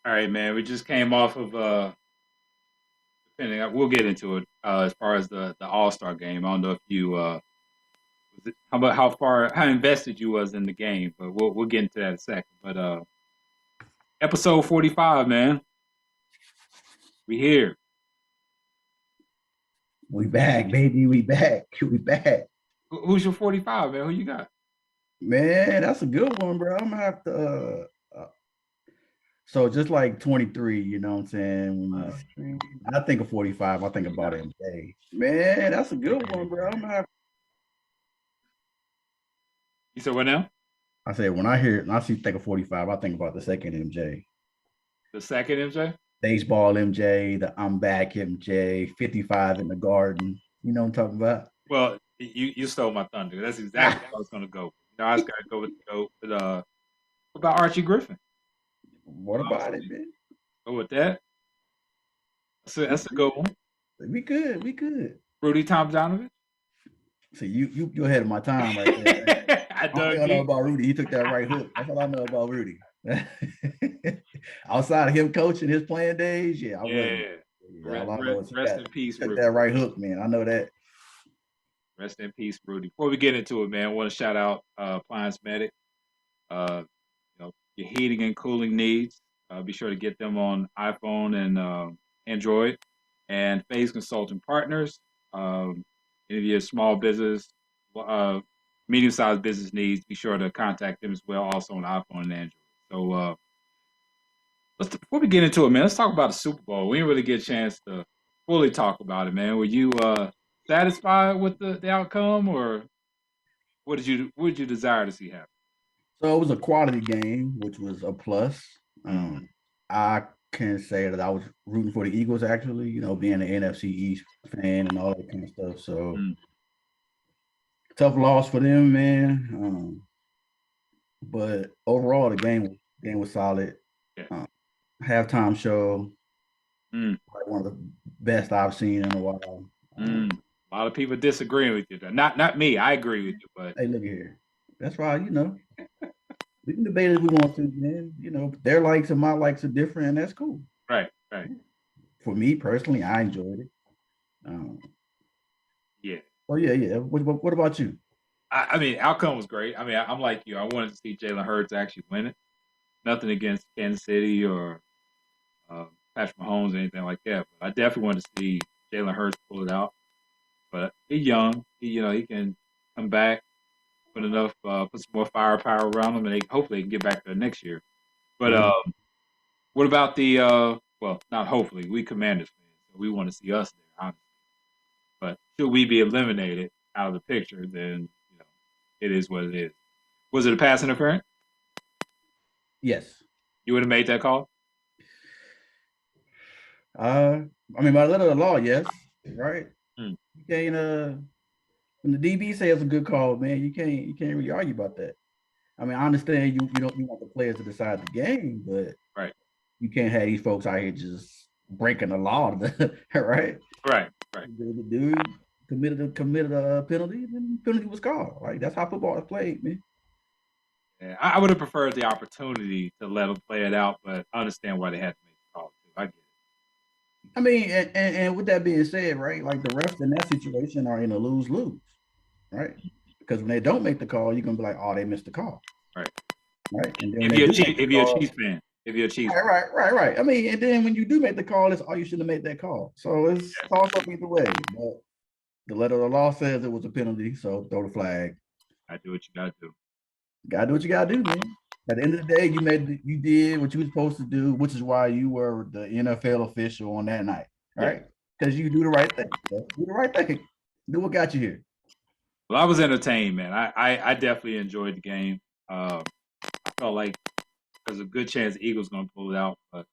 All right, man. We just came off of we'll get into it as far as the All Star game. I don't know if you how about how invested you was in the game, but we'll get into that in a second. But episode 45, man. We here. We back, baby. We back. We back. Who's your 45, man? Who you got? Man, that's a good one, bro. I'm gonna have to so just like 23, you know what I'm saying? I think of 45, I think about MJ. Man, that's a good one, bro. I'm gonna have You said what now? I said when I see think of 45, I think about the second MJ. The second MJ? Baseball MJ, the I'm back MJ, 55 in the garden. You know what I'm talking about? Well, you stole my thunder. That's exactly how I was gonna go. I was gonna go with what about Archie Griffin. What about it, man? Go with that. That's a good one. We good. We good. Rudy Tomjanovich. See, you're ahead of my time right there. I don't know about Rudy. He took that right hook. That's all I know about Rudy. Outside of him coaching his playing days, yeah, Rest in peace, took Rudy. that right hook, man. I know that. Rest in peace, Rudy. Before we get into it, man, I want to shout out Appliance Medic. Your heating and cooling needs. Be sure to get them on iPhone and Android. And Phase Consulting Partners. Any of your small business, medium-sized business needs, be sure to contact them as well, also on iPhone and Android. So before we get into it, man, let's talk about the Super Bowl. We didn't really get a chance to fully talk about it, man. Were you satisfied with the outcome, or what did you desire to see happen? So it was a quality game, which was a plus. I can say that I was rooting for the Eagles, actually, you know, being an NFC East fan and all that kind of stuff. So tough loss for them, man. But overall, the game was solid. Yeah. Halftime show, like one of the best I've seen in a while. A lot of people disagreeing with you. Not me. I agree with you, but hey, look here. That's why, you know, we can debate if we want to, man. You know, their likes and my likes are different, and that's cool. Right. For me personally, I enjoyed it. Yeah. Oh yeah. What about you? I mean, outcome was great. I mean, I'm like you. I wanted to see Jalen Hurts actually win it. Nothing against Kansas City or Patrick Mahomes or anything like that. But I definitely wanted to see Jalen Hurts pull it out. But he's young. He can come back, put some more firepower around him, and hopefully they can get back there next year. But what about well, not hopefully, we Commanders fans, so we want to see us there, honestly. But should we be eliminated out of the picture, then it is what it is. Was it a pass interference? Yes. You would have made that call? I mean, by the letter of the law, yes. Right. You can't when the DB says it's a good call, man, you can't really argue about that. I mean, I understand you want the players to decide the game, but right, you can't have these folks out here just breaking the law, right? Right. The dude committed a penalty, and the penalty was called. Like, that's how football is played, man. Yeah, I would have preferred the opportunity to let them play it out, but I understand why they had to make the call too. I get it. I mean, and with that being said, right, like the refs in that situation are in a lose-lose, right? Because when they don't make the call, you're gonna be like, oh, they missed the call. Right. And then if you're a Chiefs fan. If you're a Chiefs fan. Right. I mean, and then when you do make the call, it's you shouldn't have made that call. So it's toss up either way. But the letter of the law says it was a penalty, so throw the flag. I do what you gotta do. Gotta do what you gotta do, man. At the end of the day, you did what you were supposed to do, which is why you were the NFL official on that night, right? Because you do the right thing. Do the right thing. Do what got you here. Well, I was entertained, man. I definitely enjoyed the game. I felt like there's a good chance the Eagles going to pull it out, but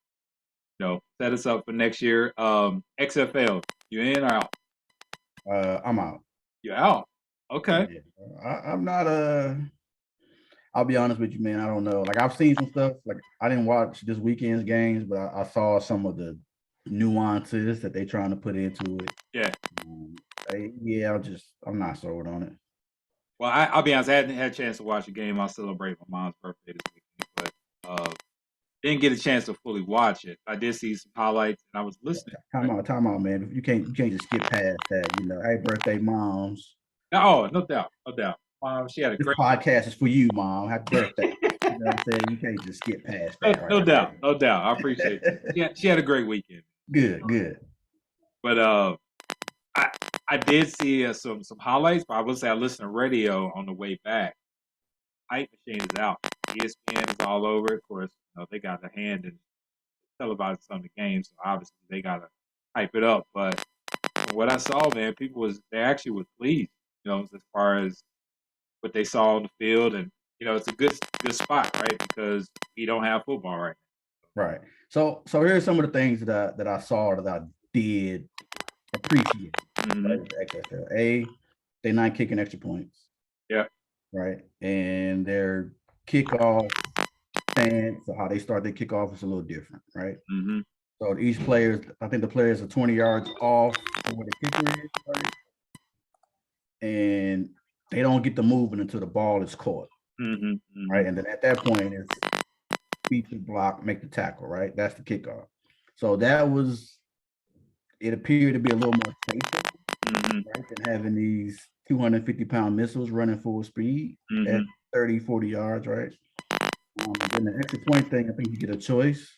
set us up for next year. XFL, you in or out? I'm out. You're out. Okay. Yeah. I'm not I'll be honest with you, man. I don't know. Like, I've seen some stuff. Like, I didn't watch this weekend's games, but I saw some of the nuances that they're trying to put into it. Yeah. I'm not sold on it. Well, I'll be honest. I hadn't had a chance to watch the game. I'll celebrate my mom's birthday this weekend, but Didn't get a chance to fully watch it. I did see some highlights, and I was listening. Time out, man. You can't just skip past that. Hey, birthday, moms. Oh, no doubt, no doubt. She had a This great podcast is for you, Mom. Happy birthday. You know what I'm saying? You can't just skip past that, right? no doubt, no doubt. I appreciate it. She had a great weekend. Good. But I did see some highlights, but I will say I listened to radio on the way back. Hype machine is out. ESPN is all over. Of course, they got their hand in televising some of the games, so obviously they gotta hype it up. But from what I saw, man, they actually were pleased, as far as what they saw on the field, and it's a good spot, right? Because we don't have football right now. Right. So here's some of the things that I saw that I did appreciate. Mm-hmm. Right? They're not kicking extra points. Yeah. Right. And their kickoff stance, or how they start their kickoff, is a little different, right? Mm-hmm. So each player, I think the players are 20 yards off from where the kicker is, right? And they don't get the movement until the ball is caught. Mm-hmm. Mm-hmm. Right. And then at that point, it's beat the block, make the tackle, right? That's the kickoff. So it appeared to be a little more safer, mm-hmm. right, than having these 250-pound missiles running full speed mm-hmm. at 30, 40 yards, right? Then the extra point thing, I think you get a choice.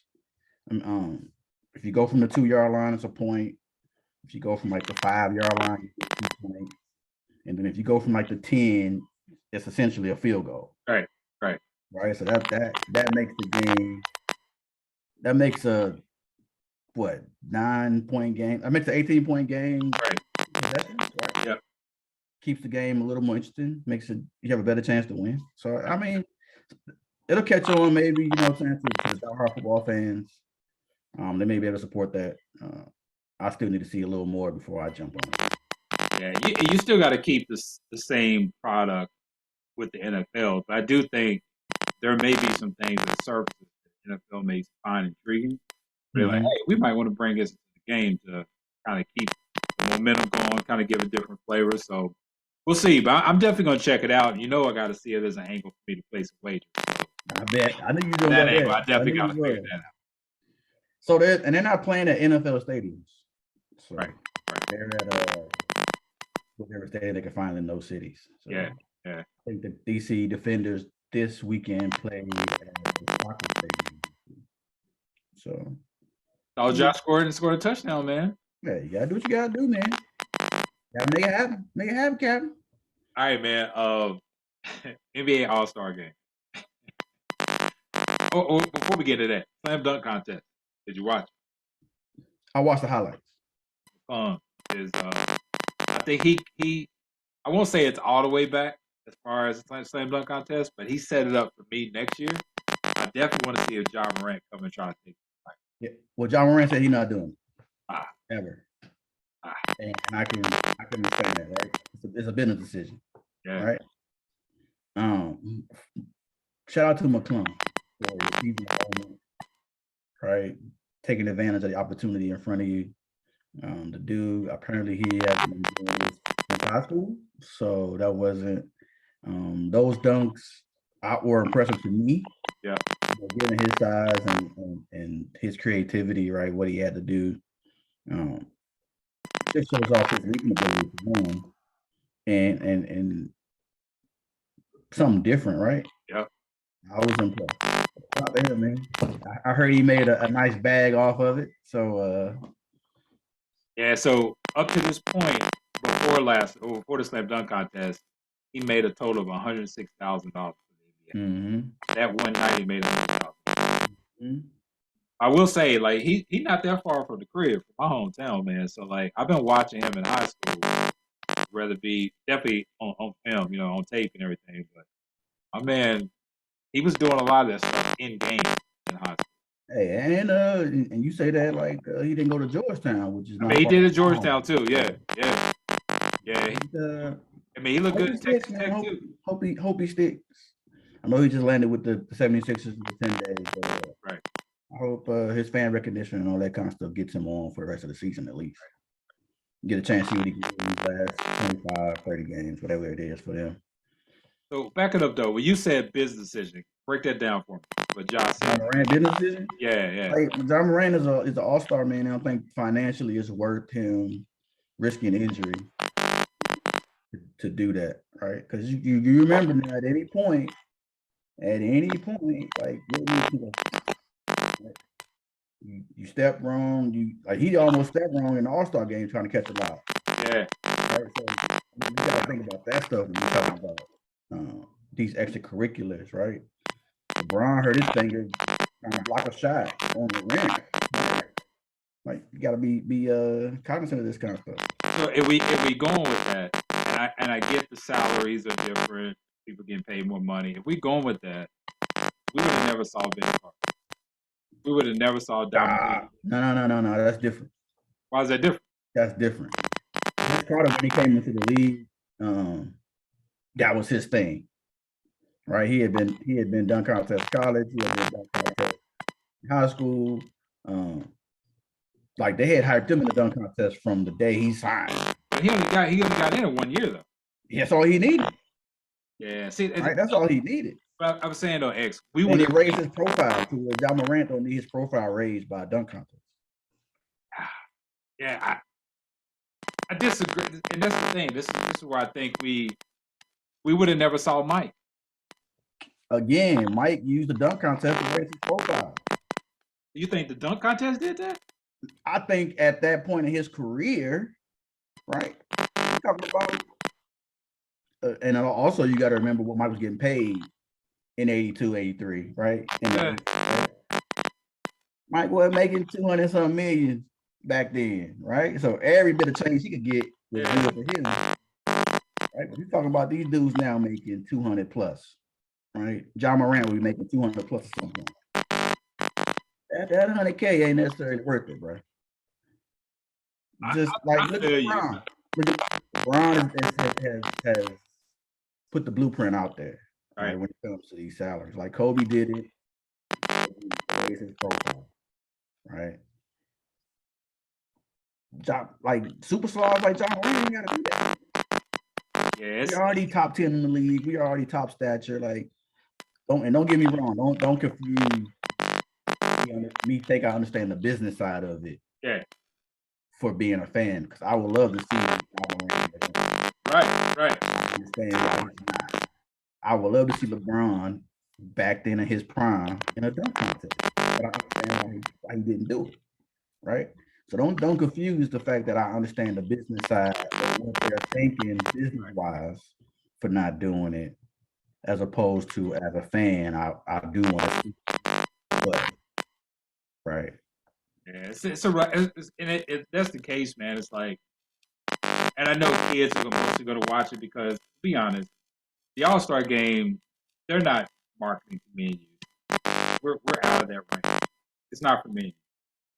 If you go from the 2-yard line, it's a point. If you go from like the 5-yard line, you get 2 points. And then if you go from like the 10, it's essentially a field goal. Right. So that makes the game. That makes a 9-point game. That makes an 18-point game. Right. Yep. Keeps the game a little more interesting. Makes it you have a better chance to win. So I mean, it'll catch on maybe, to the diehard football fans. They may be able to support that. I still need to see a little more before I jump on it. Yeah, you still got to keep the same product with the NFL, but I do think there may be some things that surfaces the NFL may find intriguing. They're like, hey, we might want to bring this to the game to kind of keep the momentum going, kind of give a different flavor. So we'll see. But I'm definitely going to check it out. I got to see it as an angle for me to place a wager. So I bet. I knew you were going to that. I definitely got to figure that out. So they're not playing at NFL stadiums. So right. They're at whatever stadium they can find in those cities. So yeah. I think the DC Defenders this weekend played at the soccer stadium. So. Oh, Josh scored a touchdown, man. Yeah, you gotta do what you gotta do, man. Gotta make it happen. Make it happen, Captain. All right, man. NBA All-Star game. Before we get to that, slam dunk contest. Did you watch it? I watched the highlights. I think he I won't say it's all the way back as far as the slam dunk contest, but he set it up for me next year. I definitely want to see if Ja Morant come and try to take it. Yeah. Well, Ja Morant said he's not doing it. Ever. And I can understand that, right? It's a business decision. Yeah. Right. Shout out to McClung for receiving the moment, right? Taking advantage of the opportunity in front of you. The dude, apparently he has been doing this since high school, so that wasn't those dunks were impressive to me. Yeah. Given his size and his creativity, right? What he had to do. It shows off his leaping ability for one, and something different, right? Yeah. I was impressed. Out there, man. I heard he made a nice bag off of it. So yeah, so up to this point, before the slam dunk contest, he made a total of $106,000 for the NBA. Mm-hmm. That one night he made $100,000. Mm-hmm. I will say, like, he's not that far from the crib, from my hometown, man. So, like, I've been watching him in high school, whether it be definitely on film, on tape and everything. But my man, he was doing a lot of that stuff in game in high school. Hey, and you say that like he didn't go to Georgetown, which is not. He did at Georgetown too. Yeah. He looked good at Texas Tech too. Hope he sticks. I know he just landed with the 76ers in 10 days. But, right. I hope his fan recognition and all that kind of stuff gets him on for the rest of the season at least. Get a chance to see what he can do in these last 25, 30 games, whatever it is for them. So back it up though. When you said business decision, Break that down for me. What Josh Ja said. Morant business decision. Yeah. Like Ja Morant is an all-star, man. And I think financially it's worth him risking injury to do that, right? Because you remember now at any point, like you step wrong, he almost stepped wrong in the All-Star game trying to catch a lob. Yeah. Right. So you gotta think about that stuff when you're talking about these extracurriculars, right? LeBron hurt his finger trying to block a shot on the rim. Like you gotta be cognizant of this kind of stuff. So if we going with that, and I get the salaries are different, people getting paid more money. If we going with that, we would have never saw Vince Carter. We would have never saw Dominique. No. That's different. Why is that different? That's different. Vince Carter, when he came into the league, that was his thing. Right? He had been dunk contest college, he had been dunk contest high school. Like they had hyped him in the dunk contest from the day he signed. But he only got in it 1 year though. That's all he needed. Yeah, see, right? That's all he needed. But I was saying though, X, we would have raised his profile to where Ja Morant don't need his profile raised by a dunk contest. Yeah, I disagree, and that's the thing. This is where I think we would have never saw Mike. Again, Mike used the dunk contest to raise his profile. You think the dunk contest did that? I think at that point in his career, right? Talking about, and also you got to remember what Mike was getting paid in 82, 83, right? Yeah. Mike was making 200-something million back then, right? So every bit of change he could get was good for him. Right? But we're talking about these dudes now making 200 plus, right? Ja Morant will be making 200 plus at some point. That 100K ain't necessarily worth it, bro. Just look at LeBron. LeBron has put the blueprint out there, right? When it comes to these salaries. Like Kobe did it, raised his profile, right? Like superstars like Ja Morant, you gotta do that. Yes. We're already top 10 in the league. We are already top stature. Like, don't get me wrong. Don't confuse me. Think I understand the business side of it. Yeah. For being a fan, because I would love to see. Right. I understand why he's not. I would love to see LeBron back then in his prime in a dunk contest, but I understand why he didn't do it. Right. So don't confuse the fact that I understand the business side of what they're thinking business wise for not doing it, as opposed to as a fan, I do want to see it. But right. Yeah, and that's the case, man. It's like, and I know kids are mostly going to watch it because, to be honest, the All-Star game, they're not marketing to me and you. We're out of that range. It's not for me.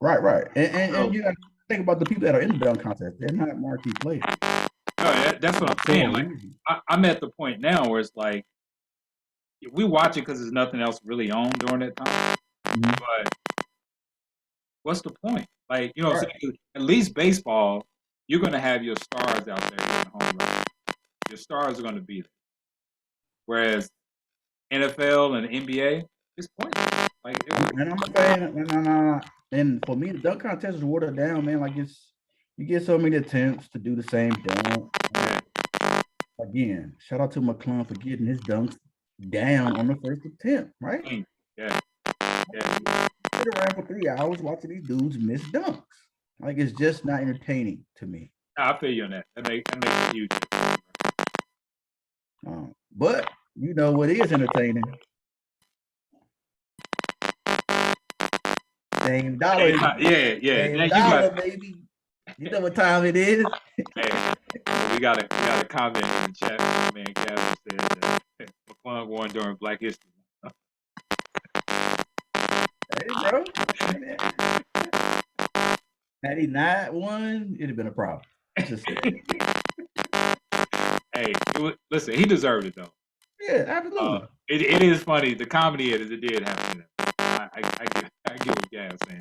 Right. And you got to think about the people that are in the dunk contest. They're not marquee players. No, that's what I'm saying. Like, I'm at the point now where it's like, we watch it because there's nothing else really on during that time. Mm-hmm. But what's the point? Like, right. At least baseball, you're going to have your stars out there hitting home runs. Your stars are going to be there. Whereas NFL and NBA, it's pointless. Like, and I'm saying, and for me, the dunk contest is watered down, man. Like you get so many attempts to do the same dunk. Again, shout out to McClung for getting his dunks down on the first attempt, right? Yeah. Sit around for 3 hours watching these dudes miss dunks. Like, it's just not entertaining to me. I feel you on that. That makes a huge difference. But you know what is entertaining? Same dollar. Yeah. Same dollar, baby. You know what time it is? Hey, we got a comment in the chat. My man Gavin said that McClung won during Black History. Hey, bro. Had he not won, it'd have been a problem. Just hey, listen, he deserved it though. Yeah, absolutely. It is funny. The comedy it did happen. I get what Gavin's saying.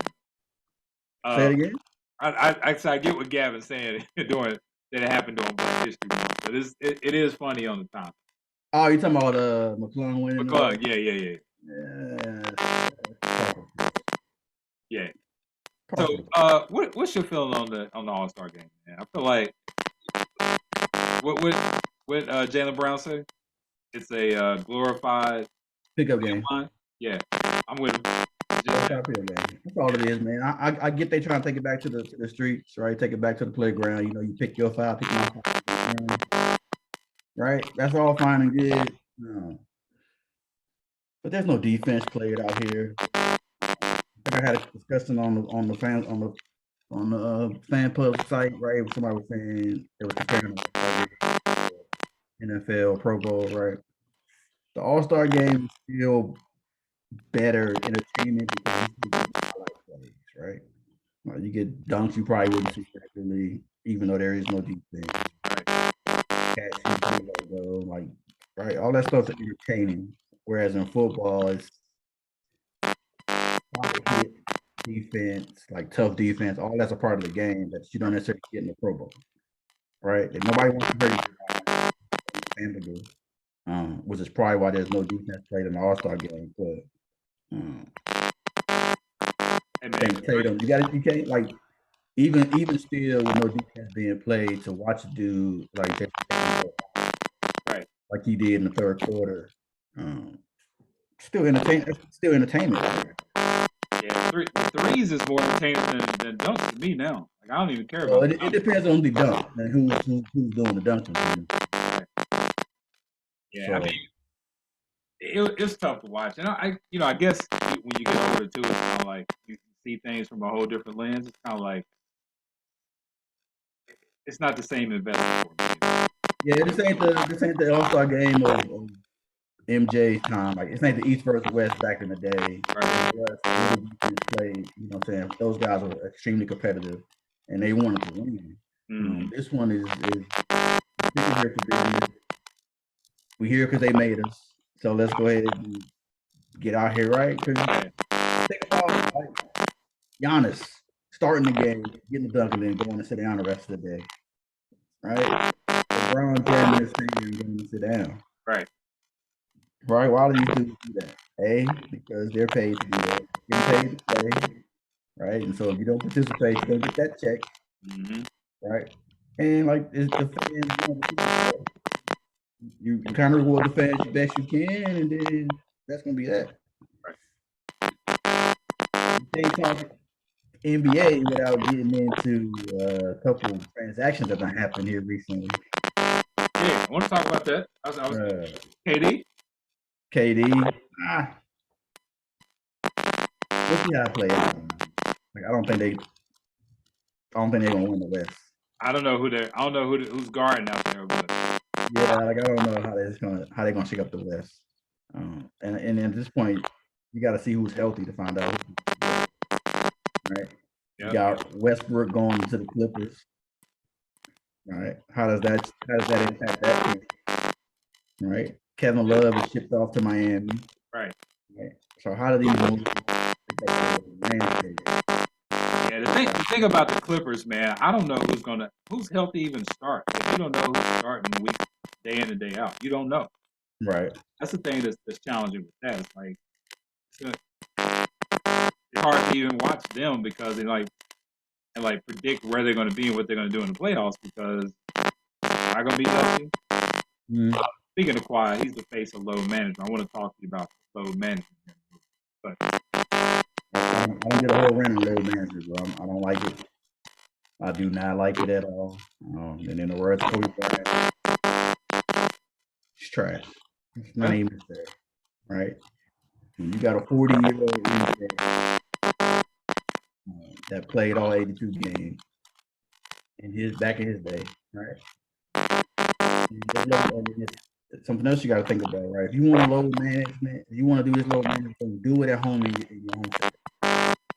Say it again. I get what Gavin's saying that it happened during Black History Month. But it is funny on the top. Oh, you talking about McClung winning? McClung, yeah. Yeah. Partially. So, what's your feeling on the All-Star game, man? I feel like what Jaylen Brown say? It's a glorified Pickup game. line. Yeah, I'm with him. Pickup game. That's all it is, man. I get they trying to take it back to the streets, right? Take it back to the playground. You know, you pick your five, pick my five, right? That's all fine and good. No. But there's no defense played out here. I think I had a discussion on the fan pub site, right? Somebody was saying they were comparing NFL Pro Bowl, right? The All-Star game is still better entertainment because you get highlight plays, right? Like you get dunks you probably wouldn't see regularly, even though there is no defense. Catch logo, like right, all that stuff is entertaining. Whereas in football, it's hit defense, like tough defense, all that's a part of the game that you don't necessarily get in the Pro Bowl, right? And nobody wants to hurt you, which is probably why there's no defense played in the All-Star game. But Tatum, you can't like even still with no defense being played to watch a dude like that, right, like he did in the third quarter. Still entertainment. Right? Yeah, threes is more entertaining than dunks to me now. Like I don't even care about. It depends on the dunk and who's doing the dunking. Yeah, so, I mean, it's tough to watch, and I guess when you get older too, it's kind of like you see things from a whole different lens. It's kind of like it's not the same investment for me. Yeah, this ain't the All-Star game of MJ's time. Like it's ain't the East versus West back in the day. Right. Played, you know what I'm saying? Those guys were extremely competitive and they wanted to win. This one is here for business. We here because they made us. So let's go ahead and get out here, right? Because think about like Giannis starting the game, getting the dunk, and then going to sit down the rest of the day. Right? LeBron jamming his finger and going to sit down. Right. Right? Why do these dudes do that? A, because they're paid to do that. They're paid to play. Right? And so if you don't participate, you don't get that check. Right? And like it's the fans, you kind of reward the fans the best you can, and then that's gonna be that. Right. You can't talk NBA without getting into a couple of transactions that have happened here recently. Yeah, I want to talk about that. I was KD. We'll see how I play out. Like I don't think they're gonna win the West. I don't know who's guarding out there, but yeah, like I don't know how they're gonna shake up the West. And at this point, you got to see who's healthy to find out. Right. Yep. You got Westbrook going to the Clippers. Right. How does that impact that team? Right. Kevin Love is shipped off to Miami. Right. So how do these moves? Yeah, the thing about the Clippers, man, I don't know who's healthy even start. If you don't know who's starting week day in and day out, you don't know. Right. That's the thing that's challenging with that. It's like it's hard to even watch them because they predict where they're going to be and what they're going to do in the playoffs because they're not going to be healthy. Speaking of Kawhi, he's the face of load management. I want to talk to you about load management. But I don't get a whole rant on load management, bro. I don't like it. I do not like it at all. And in the words of Kobe Bryant, it's trash. It's not even there, right? When you got a 40-year-old that played all 82 games back in his day, right? Something else you got to think about, right? If you want load management, if you want to do this load management, do it at home in your home setting.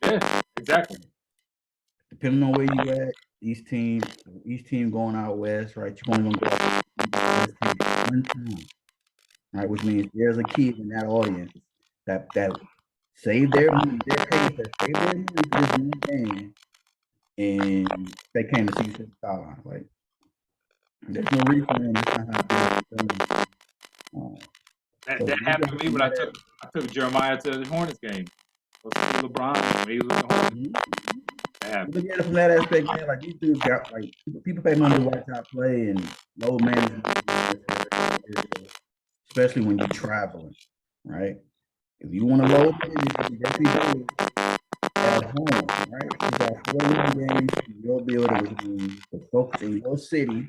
Yeah, exactly. Depending on where you at, each team going out west, right? You're only gonna go out one time, right? Which means there's a kid in that audience that save their money, their paycheck, save their money for this one game, and they came to see you at the sideline. Like, there's no refund. That happened to me when I took Jeremiah to the Hornets game. Go see LeBron when he was with the Hornets. Look at it from that aspect, man. Like these dudes got like people pay money to watch out play and load management, especially when you're traveling, right? If you want to load manage, you definitely do it at home, right? You got 41 games in your building, which means the folks in your city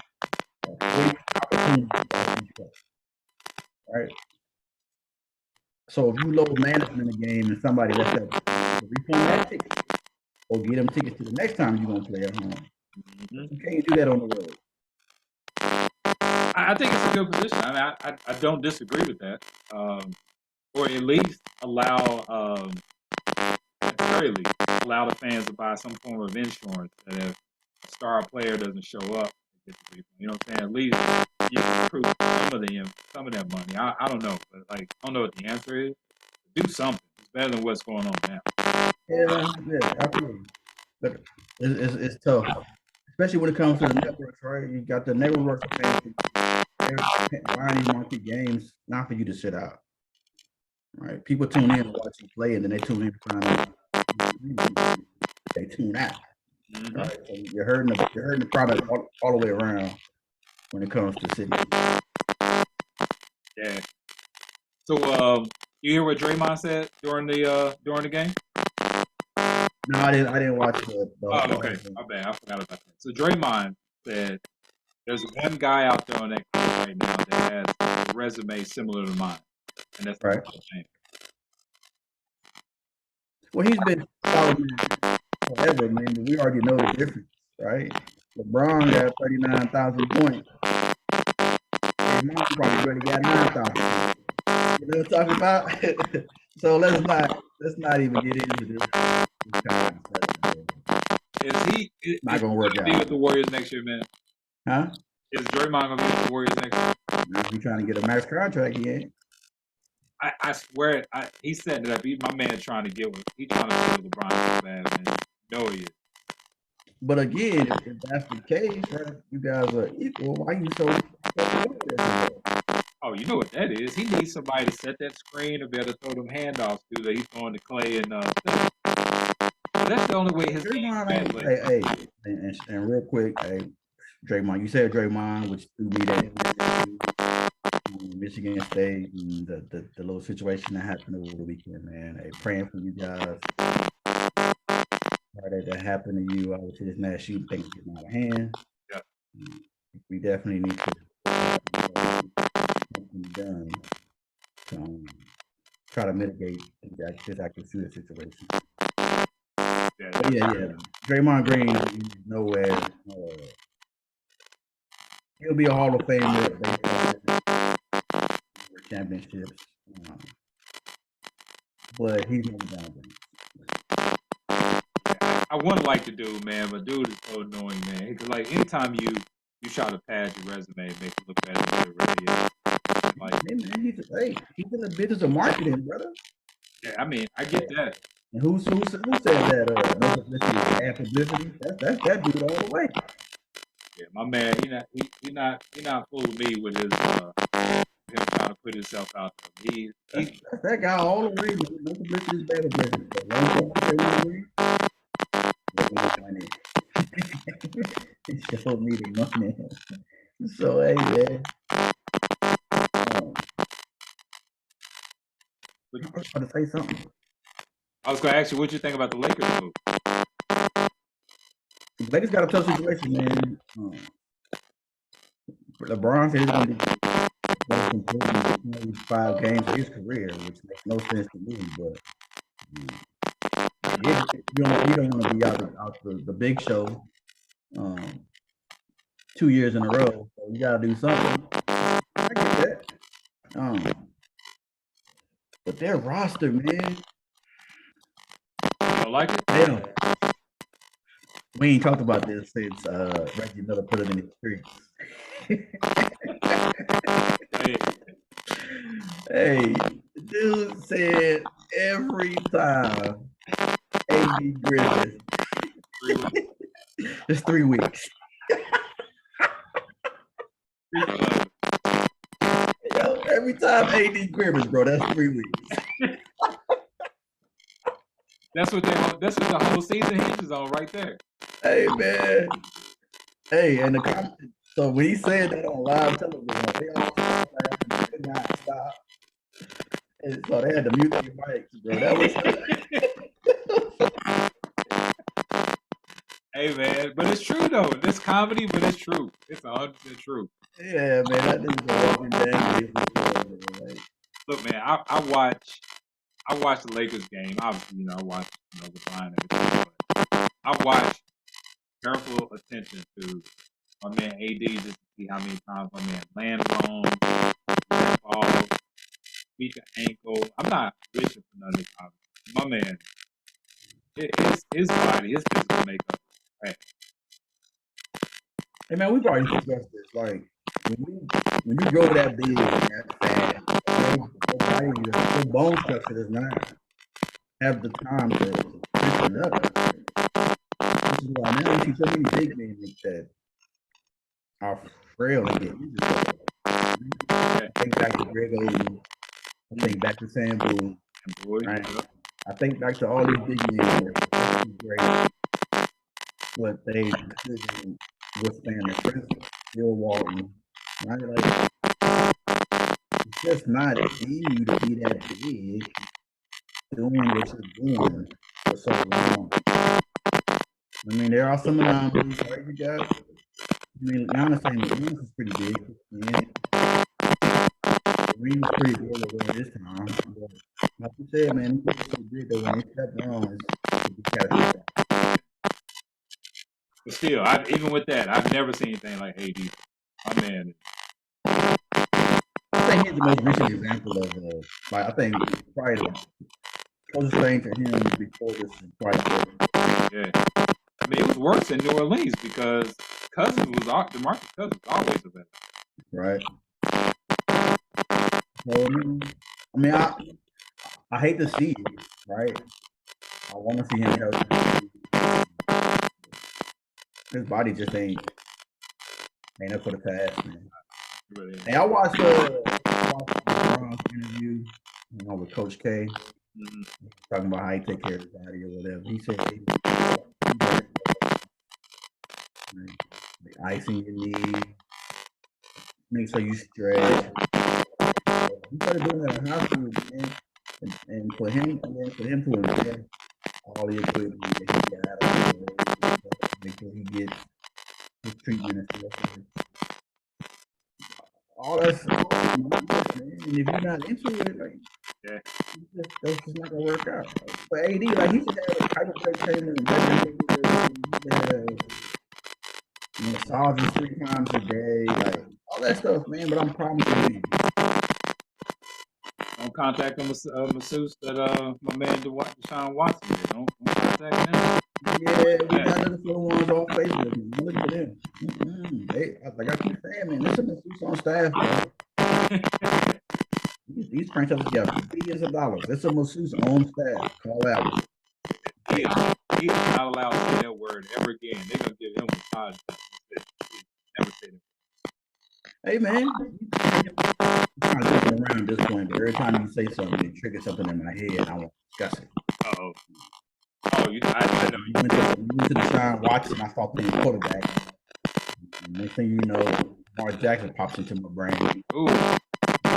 have 40 opportunities to watch you play, right? So if you load management a game and somebody lets up reformat ticket or get them tickets to the next time you're gonna play at home, you can't do that on the road. I think it's a good position. I mean, I don't disagree with that, or at least allow, at the very least, allow the fans to buy some form of insurance that if a star player doesn't show up, they get the refund. You know what I'm saying? At least you can recruit some of that money. I don't know, but like I don't know what the answer is. Do something. It's better than what's going on now. Yeah, absolutely. But it's tough, especially when it comes to the networks, right? You got the networks fans, they're buying these market games not for you to sit out, right? People tune in to watch you play, and then they tune in to find out they tune out. Right? So you're hurting the product all the way around when it comes to city. Yeah. So you hear what Draymond said during the game? No, I didn't watch the Oh, okay. My bad. I forgot about that. So Draymond said there's one guy out there on that court right now that has a resume similar to mine, and that's right. LeBron. Well, he's been forever, man. But we already know the difference, right? LeBron got 39,000 points. Draymond probably already got 9,000 points. You know what I'm talking about? So let's not even get into this kind of Is not gonna work out? Be with the Warriors next year, man. Huh? Is Draymond gonna be with the Warriors next year? If he's trying to get a max contract, he ain't. I swear, he said that my man is trying to get with. He's trying to get with LeBron so bad, man. No, he is. But again, if that's the case, right? You guys are equal. Why you so? Oh, you know what that is. He needs somebody to set that screen or be able to throw them handoffs to that he's throwing to Clay and that's the only way his game translates. Hey, and real quick, hey, Draymond, you said Draymond, which threw me that Michigan State and the little situation that happened over the weekend, man. Hey, praying for you guys. That happened to you. Obviously, this mass shooting thing is getting out of hand. Yeah. We definitely need to something done to try to mitigate this active shooter situation. Yeah. Draymond Green is nowhere. He'll be a Hall of Famer for championships, but he's never down there. I wouldn't like to do, man, but dude is so annoying, man. Because like anytime you try to pad your resume, it makes you look better than it really is. Like, hey man, he's in the business of marketing, brother. Yeah, I mean, I get that. And who said that? No publicity is bad publicity. That's that dude all the way. Yeah, my man, he not fooling me with his him trying to put himself out there. That's that guy all the way. No publicity is bad publicity. He showed me the money. So hey, man. I was going to say something. I was going to ask you what you think about the Lakers move. The Lakers got a tough situation, man. LeBron said he's going to be most important 5 games of his career, which makes no sense to me. But you don't want to be out the big show 2 years in a row. So you got to do something. I get that. But their roster, man. You don't like it? Damn. We ain't talked about this since Reggie Miller put it in his streets. Hey, dude said every time AD Griffith. It's 3 weeks. Yo, every time AD Griffith, bro, that's 3 weeks. That's what the whole season hinges on right there. Hey man. Hey, and the comment. So when he said that on live television, they all could not stop. And so they had to mute their mics, bro. That was. Hey man, but it's true though. This comedy, but it's true. It's 100% true. Yeah, man, that nigga's a walking dang. Look, man, I watched the Lakers game. Obviously, I watched the line and everything, but I watched careful attention to my man AD just to see how many times my man land wrong, ball, weak ankle. I'm not wishing for none of this. Obviously. My man, his body, his physical makeup. Right. Hey man, we've already discussed this. Like when you grow that big, your bone structure does not have the time to listen up. This is why now you see so many big men that are frail and get injured. I think back to Greg Oden. I think back to Sam Boone. Right? I think back to all these big men that great, but they couldn't withstand the pressure. Bill Walton, right? Like, it's just not easy to be that big doing what you're doing for so long. I mean, there are some anomalies, right? You got, I mean, Giannis is pretty big. Reed's pretty good over this time. But like you said, man, he's pretty big that when he stepped on, it's catastrophic. But still, even with that, I've never seen anything like AD. My man. I think he's the most recent example of, like, I think probably the closest thing to him before this is probably. Yeah. I mean, it was worse in New Orleans because DeMarcus Cousins was always the best. Right. So, I mean, I hate to see it, right? I want to see him healthy. His body just ain't up for the task, man. Really. Hey, I watched LeBron's interview, with Coach K, talking about how he take care of his body or whatever. He said like icing your knee, make sure you stretch. He started doing that in high school, man. And for him to invest all the equipment that he got, make sure he gets his treatment and stuff. All that's man. And if you're not into it, like, that's just not gonna work out. But AD, like, he should have a hypertension and massages 3 times a day, like all that stuff, man. But I'm promising you. Don't contact the masseuse that my man Deshaun Watson did. Don't contact him. Yeah, we got another for the ones off Facebook. Look at them. Like I keep saying, man, there's a masseuse on staff, bro. These franchises got billions of dollars. There's a masseuse on staff. Call out. He is not allowed to say that word ever again. They're gonna give him a massage. Never say that. Hey man, I'm kind of looking around at this point, but every time you say something, it triggers something in my head, and I want to discuss it. I know. You went to the Deshaun Watson. I thought playing quarterback. Next thing you know, Mark Jackson pops into my brain. Ooh,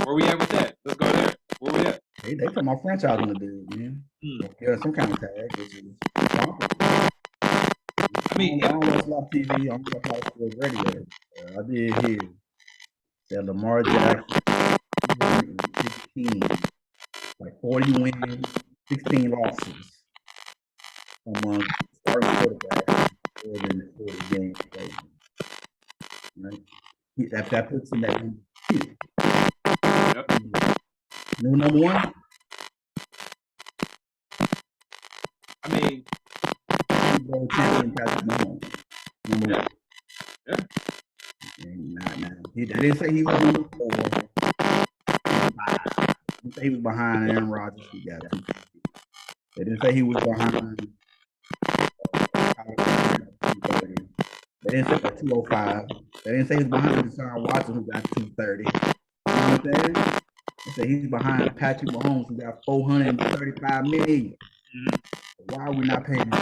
where we at with that? Let's go there. Where we at? They put my franchise on the dude, man. Yeah, some kind of tag, which is I mean, I don't watch a lot of TV. I don't watch a lot of radio. I did hear that Lamar Jackson 16, like 40 wins, 16 losses among starting quarterbacks more than 40 games played. Right? That puts him that. Yep. New number one. I mean, champion Patrick Mahomes. Number one. Yeah. Nah. They didn't say he was number 4. They didn't say he was behind Aaron Rodgers. He got it. They didn't say he was behind. They didn't say 205. They didn't say he's behind Deshaun Watson, who got 230. You know what I'm saying? They say he's behind Patrick Mahomes, who got 435 million. Why are we not paying him?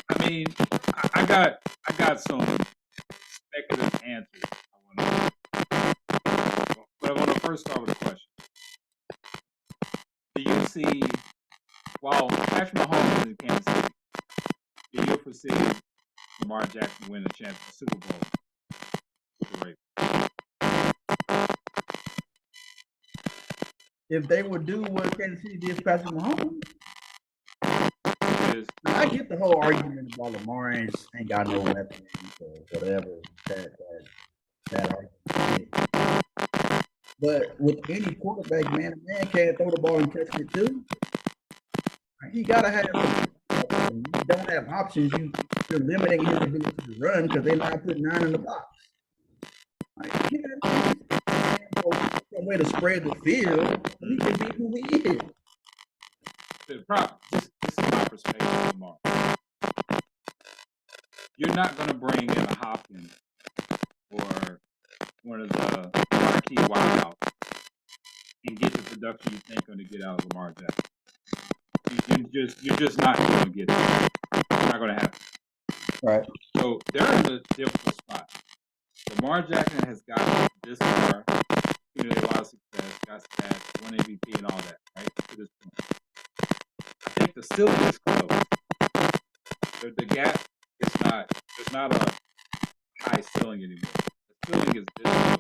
I mean, I got some speculative answers. But I want to first start with a question. Do you see, while Patrick Mahomes is in Kansas City, do you foresee Lamar Jackson winning the Super Bowl with the Ravens? If they would do what Kansas City did to Patrick Mahomes, I get the whole argument about Lamar ain't got no weapons or whatever that argument. But with any quarterback, man, a man can't throw the ball and catch it too. He gotta have. When you don't have options, you're limiting his ability to run because they're not putting 9 in the box. Like, you know, some way to spread the field. He can be who he is. The problem, this is my perspective, Lamar. You're not going to bring in a Hopkins or one of the marquee wideouts and get the production you think going to get out of Lamar Jackson. You're just not going to get it. It's not going to happen. Right. So they're in a difficult spot. Lamar Jackson has got this far, a lot of success, got stats, won MVP and all that, right? To this point. I think the ceiling is close. The gap is not, there's not a high ceiling anymore. The ceiling is this low.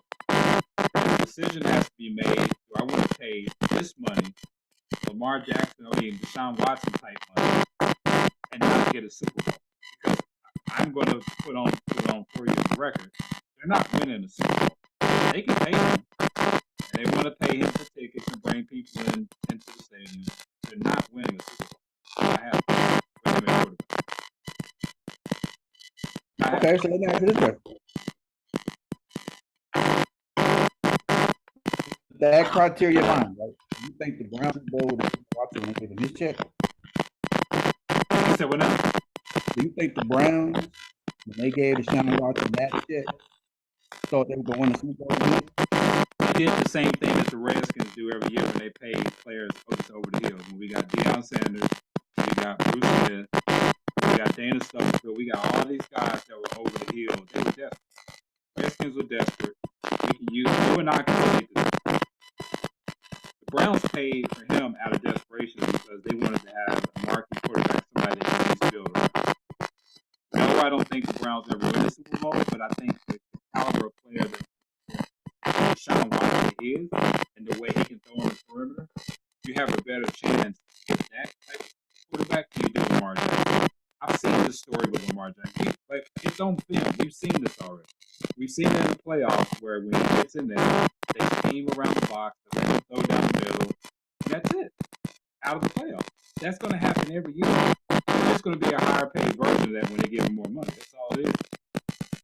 The decision has to be made. Do I want to pay this money, Lamar Jackson, Deshaun Watson type money, and not get a Super Bowl? Because I'm going to put on for you the record. They're not winning the Super Bowl. They can pay him, and they want to pay him for tickets and bring people into the stadium. They're not winning a Super Bowl. Okay, so let me ask you this question. That criteria line, right? Do you think the Browns will go with the Watson and give him his check? You said what now? Do you think the Browns, when they gave Deshaun Watson that check, thought they were going to win the Super Bowl? They did the same thing that the Redskins do every year when they pay players over the hill. When we got Deion Sanders, we got Bruce Smith, we got Dana Stubblefield, we got all these guys that were over the hill. They were desperate. Redskins were desperate. You and I can relate to this. The Browns paid for him out of desperation because they wanted to have a marquee quarterback, somebody that can build around. No, I don't think the Browns ever win the Super Bowl, but I think the caliber of player that Deshaun Watson is and the way he can throw on the perimeter, you have a better chance with that type of quarterback than you do with Lamar Jackson. I've seen this story with Lamar Jackson. It's on film. We've seen this already. We've seen it in the playoffs where when he gets in there, they scheme around the box, they let him throw down the middle, and that's it. Out of the playoffs. That's going to happen every year. There's going to be a higher paid version of that when they give him more money. That's all it is.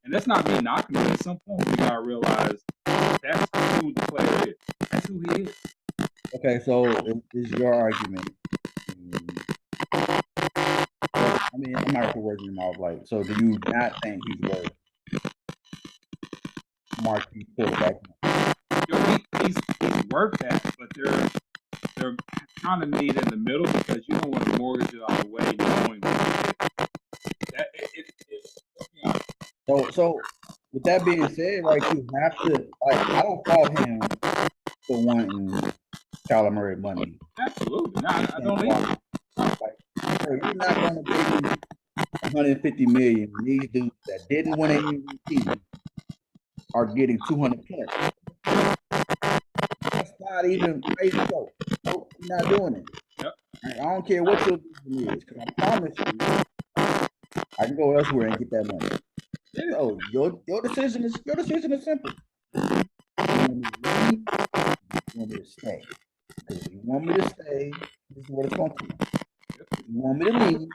And that's not me knocking him. At some point, we got to realize that's who the player is. That's who he is. Okay, so is your argument. I mean, I'm not for words in your mouth. Like, so do you not think he's worth marquee quarterback? He's worth that, but they're kind of meet in the middle because you don't want to mortgage it all the way. So with that being said, right, you have to I don't fault him for wanting Kyler Murray money. Absolutely, I don't either. You're not going to pay $150 million. These dudes that didn't win an MVP are getting 200 plus. That's not even crazy. So you're not doing it. Yep. I don't care what your decision is, because I promise you, I can go elsewhere and get that money. So your decision is simple. You want me to stay? Because if you want me to stay, this is what it's going to be. If you want me to leave,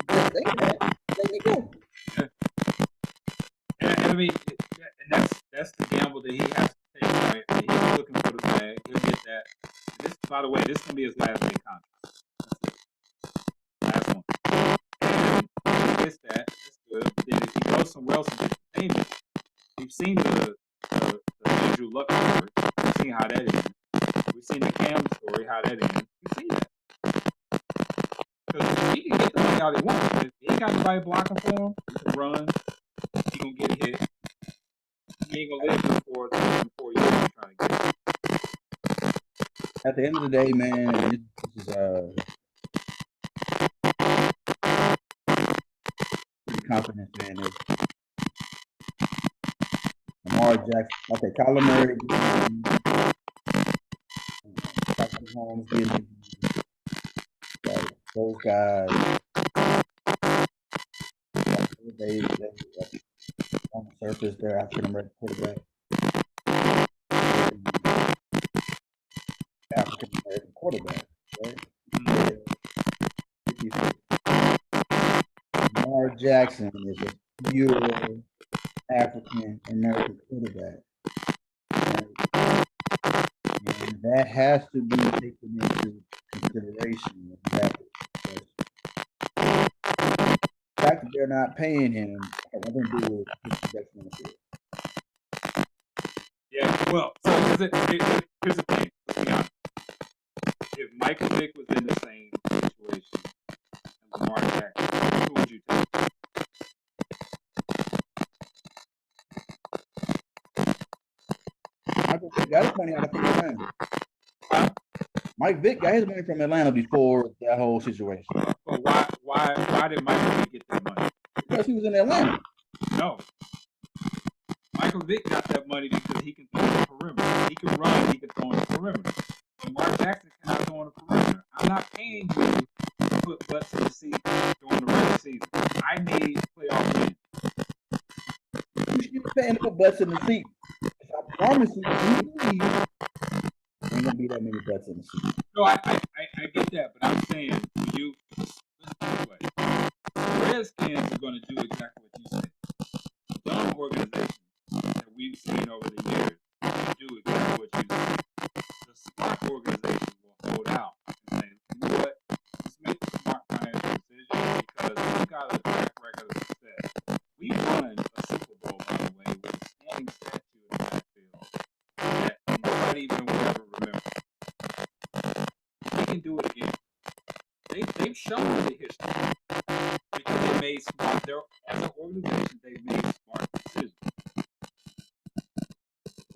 just say that. Let me go. Yeah. And I mean, that's the gamble that he has to take, right? I mean, he's looking for the bag. He'll get that. And this, by the way, this is gonna be his last big contract. Last one. And he gets that. That's good. But then if he goes somewhere else and gets the payment, we've seen the Andrew Luck story. We've seen how that ends. We've seen the Cam story, how that ends. We've seen that. all they want. If he ain't got anybody blocking for him, he can run. He gonna get a hit. He ain't gonna live for 4 years trying to get it. At the end of the day, man, this is pretty confident, man. Lamar Jackson, okay, Kyler Murray, Patrick Mahomes, like those guys, they on the surface, they're African American quarterback. African American quarterback, right? Lamar Jackson is a pure African American quarterback. Right? And that has to be taken into consideration. The fact that they're not paying him has nothing to do with his projection on the field. Yeah, well, so here's the thing. Let's be honest. If Michael Vick was in the same situation as Lamar Jackson, who would you take? Michael Vick got his money out of Atlanta. Mike Vick got his money from Atlanta before that whole situation. But why did Michael Vick get that money? Because he was in Atlanta. No. Michael Vick got that money because he can throw on the perimeter. He can run, he can throw on the perimeter. Lamar Jackson cannot throw on the perimeter. I'm not paying you to put butts in the seat during the regular season. I need playoff wins. You should be paying to put butts in the seat. I promise you, ain't gonna be that many butts in the seat. No, I get that, but I'm saying when you listen this way, the Redskins are going to do exactly what you said. Some organizations that we've seen over the years do exactly what you said. The smart organizations will hold out and say, you know what, let's make the smart financial decision because we've got a track record of success. We won a Super Bowl, by the way, with a standing statue in the backfield that nobody even will ever remember. They can do it again. They've shown the history because they made smart. As an organization, they've made smart decisions.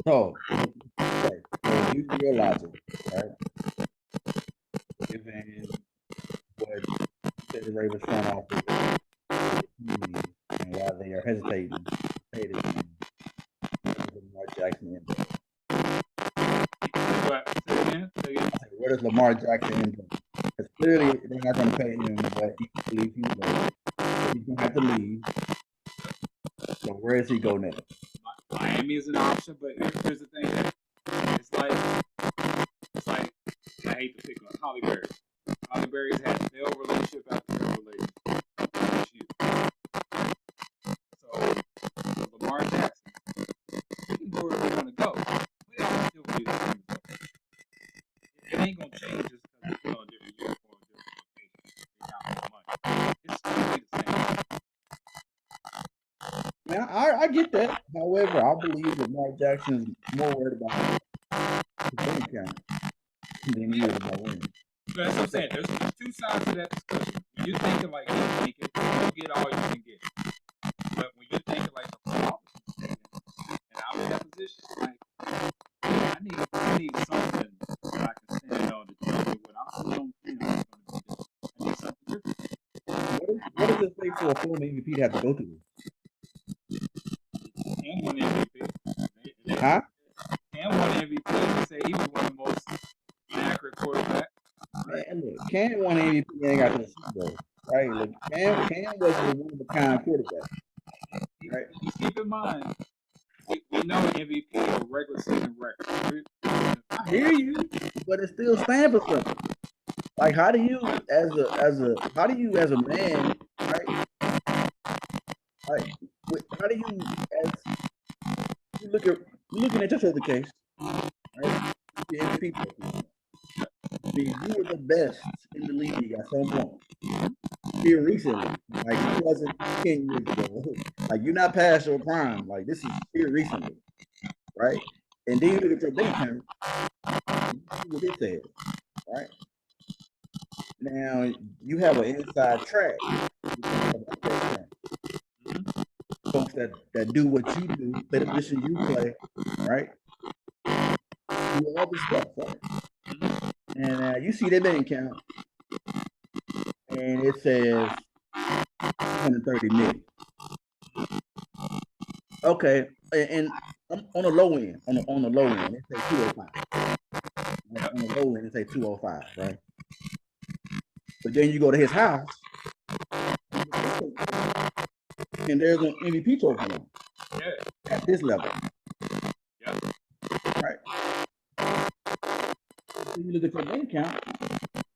So use your logic, right? Given what the Ravens front office and why they are hesitating, Lamar Jackson in there. Where does Lamar Jackson end up? Because clearly they're not going to pay him, but he believes he's going to have to leave. So where does he go next? Miami is an option, but here's the thing. It's like I hate to pick on Holly Berry. Holly Berry's had failed relationship after failed relationship. So Lamar Jackson, he can go wherever he want to go. But it still be the same result. It ain't gonna change just because they put on different uniform, different location. They got more money. It's still be the same. Man, I get that. However, I believe that Lamar Jackson is more worried about his bank account than he is about winning. That's what I'm saying. There's two sides to that discussion. When you're thinking like you're thinking, you'll get all you can get. But when you're thinking like the front office is thinking, and I'm in that position, like I need something that I can stand on to tell me what I'm still on the field is going to be different. I need something different. What does it take for a former MVP to have to go through? Cam won MVP. Huh? Cam won MVP. They say he was one of the most inaccurate quarterbacks. Man, look, Cam won MVP and ain't got to the Super Bowl. Right? Look, Cam was a one-of-a-kind quarterback. Right? Keep in mind, we know MVP is a regular season record. I hear you, but it still stands for something. Like, how do you, as a man, right? Like, how do you, as you looking at your shoulder case, right? The MVP person. You were the best in the league at some point. Here recently, like it wasn't 10 years ago. Like you're not past your prime. Like this is here recently, right? And then you look at your bank account, you see what it says, right? Now you have an inside track. Folks that do what you do, play the position you play, right? Do all the stuff, right? And you see their bank account, and it says 130 million. Okay, and on the low end, on the low end, it say 205. On the low end, it say 205, right? But then you go to his house, and there's an MVP trophy on at this level. Yeah. Right. So you look at your bank account,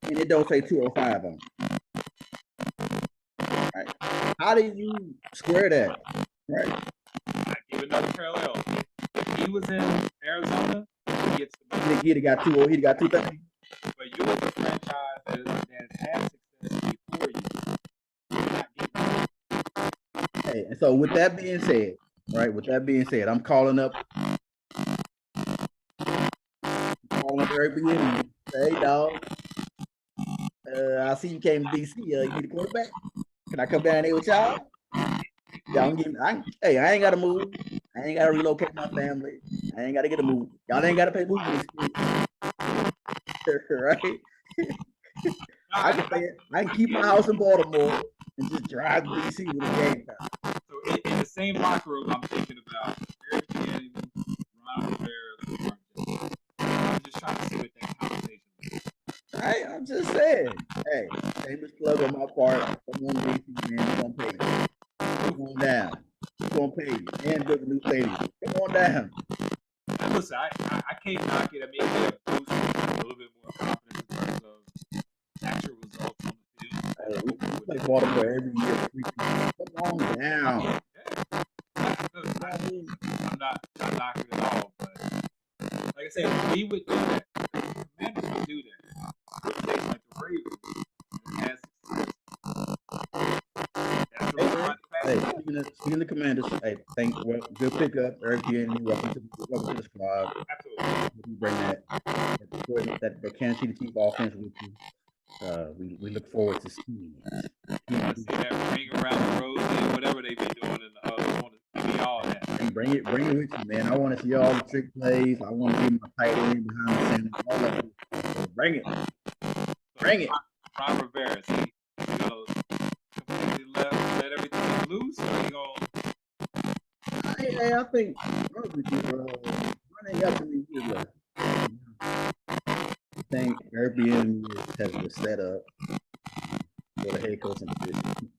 and it don't say 205 on it. Right. How do you square that? Right. I give another parallel. If he was in Arizona, he gets the money. He'd got 230. But you as a franchise that has had success before you, you're not getting it. Hey, and so with that being said, right? With that being said, I'm calling up Eric beginning. Hey, dog. I see you came to DC. You need a quarterback? Can I come down there with y'all? Y'all hey, I ain't got to move. I ain't got to relocate my family. I ain't got to get a move. Y'all ain't got to pay moving expenses. Right? I can keep my house in Baltimore and just drive to DC with a game time. So in the same locker room, I'm thinking about Eric Cannon, Ron Rivera. I'm just trying to see what that conversation is. Right? I'm just saying. Hey, famous plug on my part. Come on, DC, man. We're going to pay you. Come on down. We're going to pay you. And build a new stadium. Come on down. Listen, I can't knock it. I mean, they have boosted a little bit more confidence in terms of actual results on the field. Hey, we play Baltimore every year. Come on down. I'm not knocking it at all, but like I said, we would do that. The Commanders would do that. Would they like the Ravens? Speaking of the Commanders, hey, good pickup, Eric and welcome to the squad. Absolutely. Bring that Kansas City Chiefs offense with you. We look forward to seeing it. I see that ring around the road and whatever they be doing in the I want to see all that. Bring it with you, man. I want to see all the trick plays. I want to see my tight end behind the center. All that. So bring it. Bring it. Ron Rivera, see, you gonna completely let everything loose, or you gonna? Hey, I think running up to me left. I think Airbnb has been set up for the head coaching position.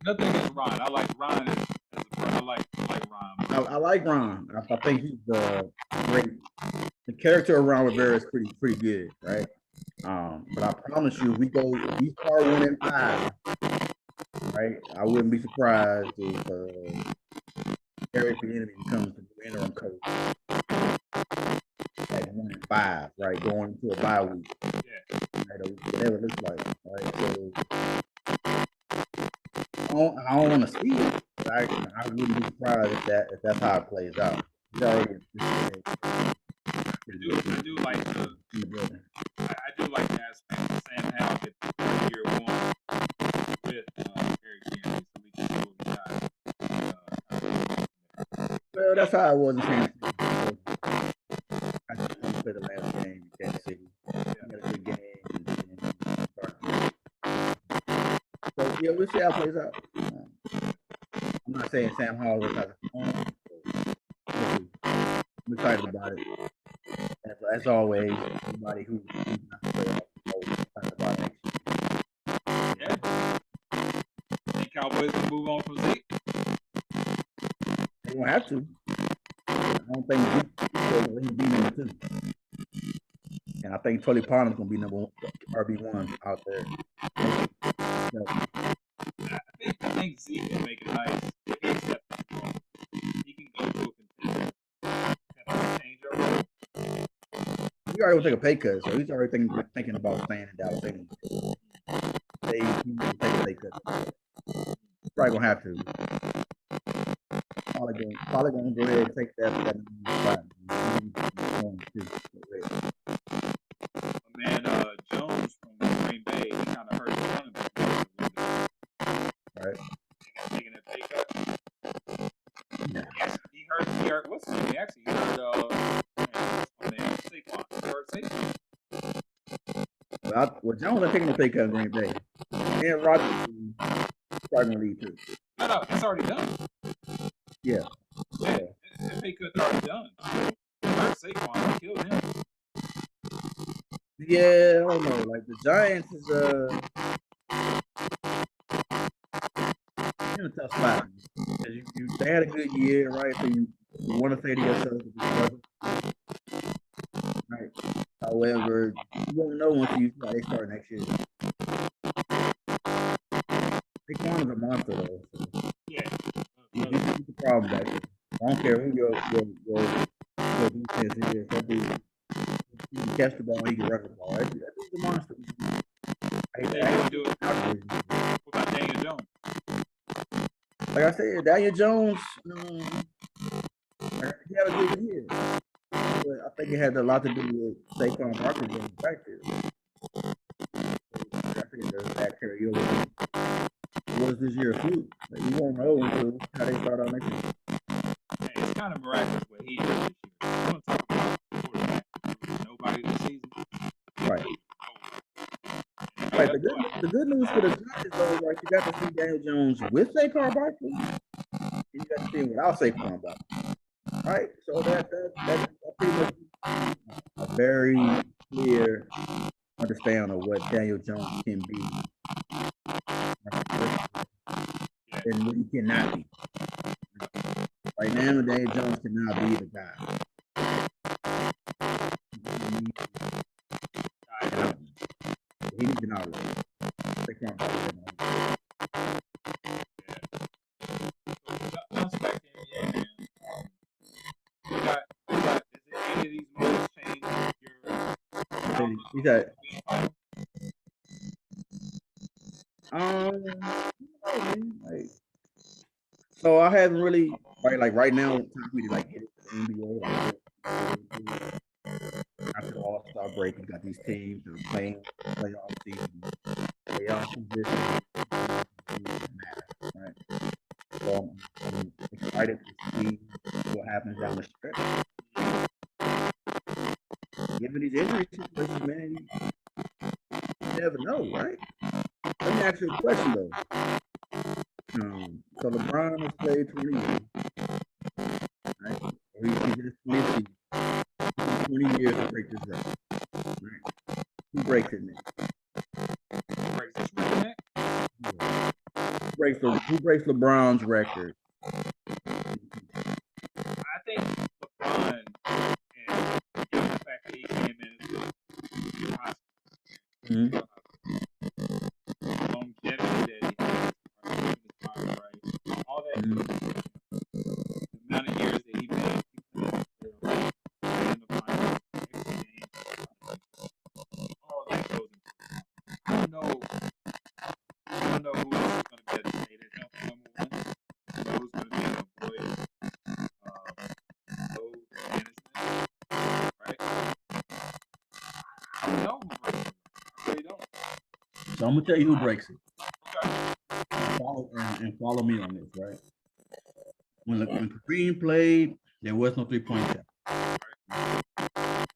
Nothing against Ron. I like Ron as a friend. I like Ron. I like Ron. I think he's great. The character of Ron Rivera is pretty good, right? But I promise you, we start 1-5, right? I wouldn't be surprised if Eric Bieniemy becomes the interim coach at 1-5, right? Going into a bye week, right? Whatever it looks like, right? So I don't want to see it. I wouldn't be surprised if that's how it plays out. I do like the aspect of Sam Howell get year one with Eric Cannon, so we can see what we got. Well, that's how it was in Kansas City. I just played the last game in Kansas City. Had a good game. So yeah, we'll see how it plays out. I'm not saying Sam Howell was not performing. I'm excited about it. As always, anybody who's not excited about it. Yeah. Think Cowboys can move on from Zeke? They won't have to. I don't think Zeke will be number 2. And I think Tully Parham's going to be RB1 out there. I think Zeke can make it nice if he accepts the ball. He can go to a contender. Change our role. He already will take a pay cut, so he's already thinking about staying in Dallas anyway. He's going to take a pay cut. Probably going to have to. Probably going to go ahead and take that spot. hurt. What's his name? Actually, he hurt. Saquon. He hurt Saquon. Well, Jones are taking a pay cut in Green Bay. And Rodgers starting to lead too. No, it's already done. Yeah. The pay cut's already done. He hurt Saquon. He killed him. Yeah, I don't know. Like the Giants is in a tough spot. They had a good year, right? So you want to say to yourself, right? However, you won't know until you see how they start next year. Saquon is a monster, though. So. Yeah. He's the problem back there. I don't care who your defense is. That dude, he can catch the ball, he can run the ball. That dude's a monster. I do it. What about Daniel Jones? Like I said, Daniel Jones, he had a good year. But I think it had a lot to do with Saquon Barkley being back there. I think that carry over. Was this year a fluke? Like, you won't know until how they start out next year. Hey, it's kind of miraculous what he did this year. You want to talk about quarterback? Nobody this season. Right. Right. The good news for the Giants though is like you got to see Daniel Jones with Saquon Barkley, and you got to see him without Saquon Barkley. Right. So that's pretty much a very clear understanding of what Daniel Jones can be and what he cannot be. Right now, Daniel Jones cannot be the guy. He needs an outlet. Saquon Barkley. He said, so I haven't really right now we like hit the NBA after the All-Star break. We got these teams that are playing playoff season, playoff position matter, right? So I'm excited to see what happens down the stretch. Given these injury situations, man, you never know, right? Let me ask you a question though. So LeBron has played 20 years, right? He just 20 years to break this record, right? Who breaks it next? Who breaks LeBron's record? I think LeBron, and given the fact that he came in high school, longevity that he has, right? All that, the amount of years that he made, in the finals, all that goes into it. I don't know who else is going to get it. Number one, who's going to be employed, load management, right? I don't know who breaks it. I really don't. So I'm gonna tell you who breaks it. Okay. Follow me on this, right? When Kareem played, there was no 3-point shot.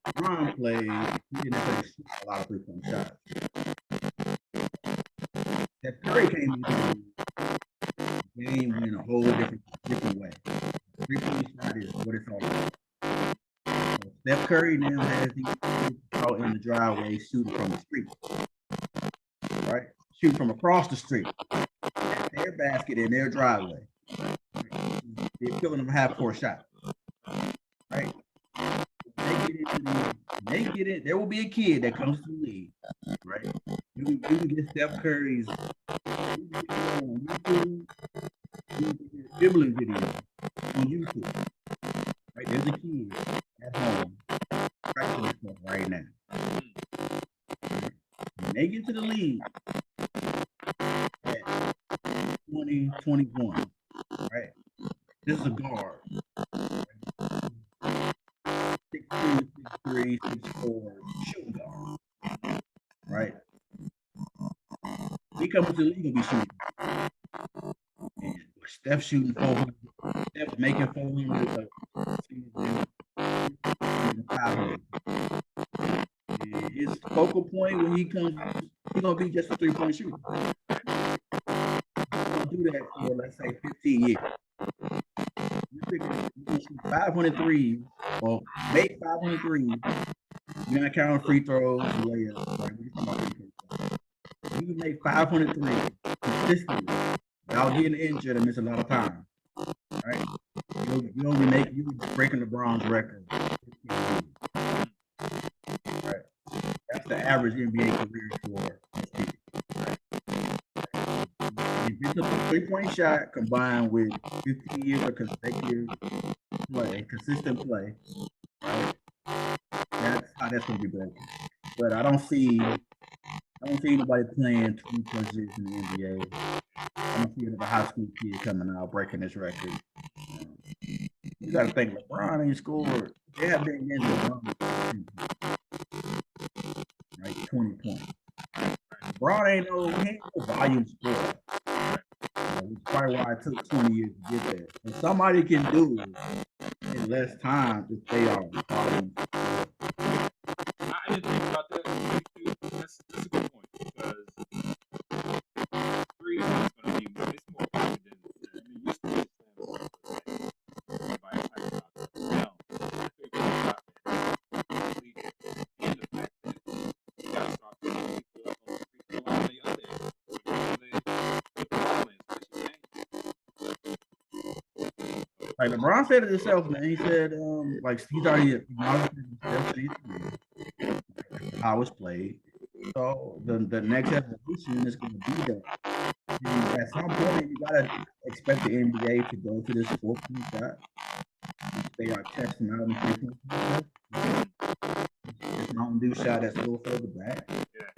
LeBron played, he didn't take a lot of 3-point shots. That Curry came into the game in a whole different way. 3-point shot is what it's all about. So Steph Curry now has these out in the driveway shooting from the street, right? Shooting from across the street at their basket in their driveway. They're killing them half-court shot, right? They get it. There will be a kid that comes to the league, right? You can get Steph Curry's dribbling video on YouTube, right? There's a kid at home practicing stuff right now. When they get to the league at 2021, right? This is a guard. 6'2", 6'3", 6'4", shooting guard, right? He comes to the league and be shooting. And Steph shooting 400, Steph making 400 his focal point when he comes, he's gonna be just a 3-point shooter. He's gonna do that for let's say 15 years. You shoot 500 threes, or make 500 threes. You're not counting free throws, layups. Right? We're talking about free throws. You can make 500 threes consistently without getting injured and miss a lot of time. Right? You'll be breaking LeBron's record. Right? That's the average NBA career for this team. If it's a 3-point shot combined with 15 years of consecutive play, consistent play, right? That's how that's gonna be broken. But I don't see anybody playing 20+ years in the NBA. I don't see another high school kid coming out breaking this record. You got to think LeBron ain't scored. They have been against LeBron, right? 20 points. LeBron ain't no volume scorer. That's probably why it took 20 years to get there. And somebody can do it in less time if they are volume scorer. I didn't think about that. That's a good point because 3 is going to be it's more common than you used to be. Everybody type about that. Now, and the fact that you got to start putting people up on the free throw line on the other end. Like LeBron said it himself, man. He said, like he's already acknowledged how it's played. So the next evolution is going to be that. And at some point, you gotta expect the NBA to go to this 4-point shot. They are testing out in 3-point shot. This Mountain Dew shot that's a little further back.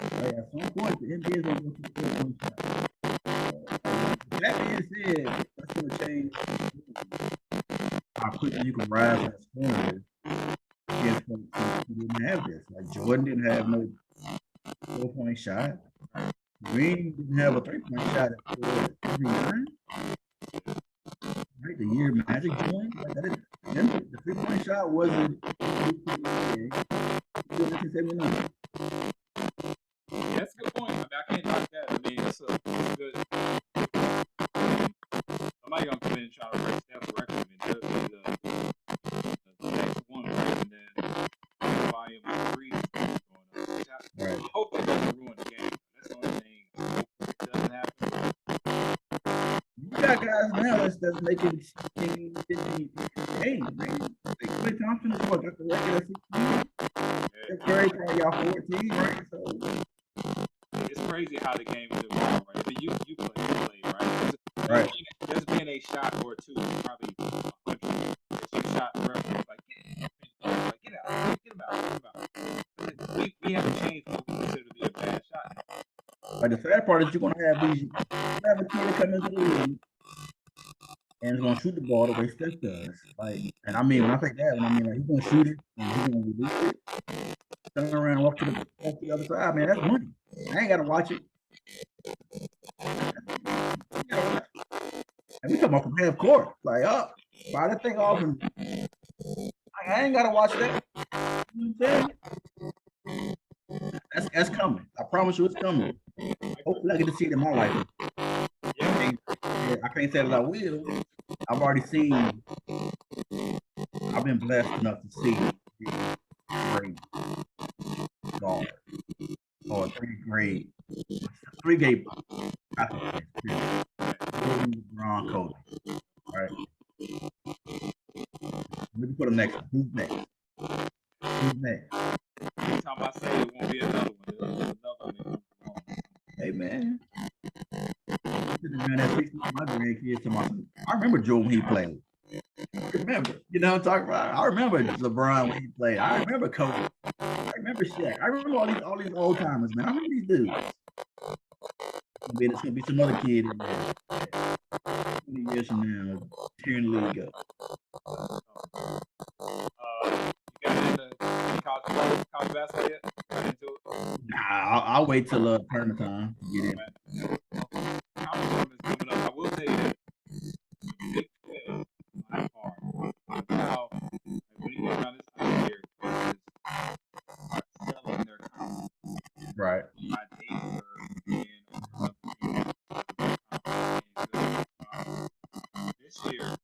Like at some point, the NBA is going to go to the 4-point shot. That being said, that's going to change how quickly you can rise that scoring. Against folks who didn't have this. Like Jordan didn't have no 4-point shot. Green didn't have a 3-point shot at 49. Right, the year Magic joined, like that the 3-point shot wasn't 1979. That's a good point. I mean, I can't knock that. I mean, it's a good. Somebody gonna come in and try to break Steph's record. I mean, that'll be the next one, and then the volume of threes going up. Right. I hope that doesn't ruin the game. That's the only thing. It doesn't happen. You got guys now that's making 16, 15 games, man. Like Klay Thompson is what got the record at 16. It's very probably y'all 14, right? So it's crazy how the game is evolving, right? I mean, you play, right? Right. There's been a shot or two, probably 100 that you shot reference like get out. We haven't changed what we consider to be a bad shot. Like the sad part is you're gonna have a kid that come into the league and is gonna shoot the ball the way Steph does. Like, and I mean when I say that, I mean like he's gonna shoot it and he's gonna release it, turn around and walk to the other side. Man, that's money. I ain't gotta watch it. And we come up from half court, like fire that thing off, and I ain't gotta watch that. You know what I'm saying? That's coming. I promise you, it's coming. Hopefully, I get to see it in my life. Yeah, I can't say that I will. I've already seen. I've been blessed enough to see great guard or three great athletes. LeBron, Kobe. All right. Let me put him next. Who's next? Anytime I say it won't be another one. Hey man. My grandkids to my I remember Joe when he played. I remember. You know what I'm talking about? I remember LeBron when he played. I remember Kobe. I remember Shaq. I remember all these old timers, man. I remember these dudes. It's gonna be some other kid in there. 20 years from now, tearing the league up. You got into college basketball yet? Got into it? Nah, I'll wait till tournament time to get in. College tournament is coming up. I will tell you that Big 12 by far. Now, when you get around this time of year, coaches are selling their conference Right. This year,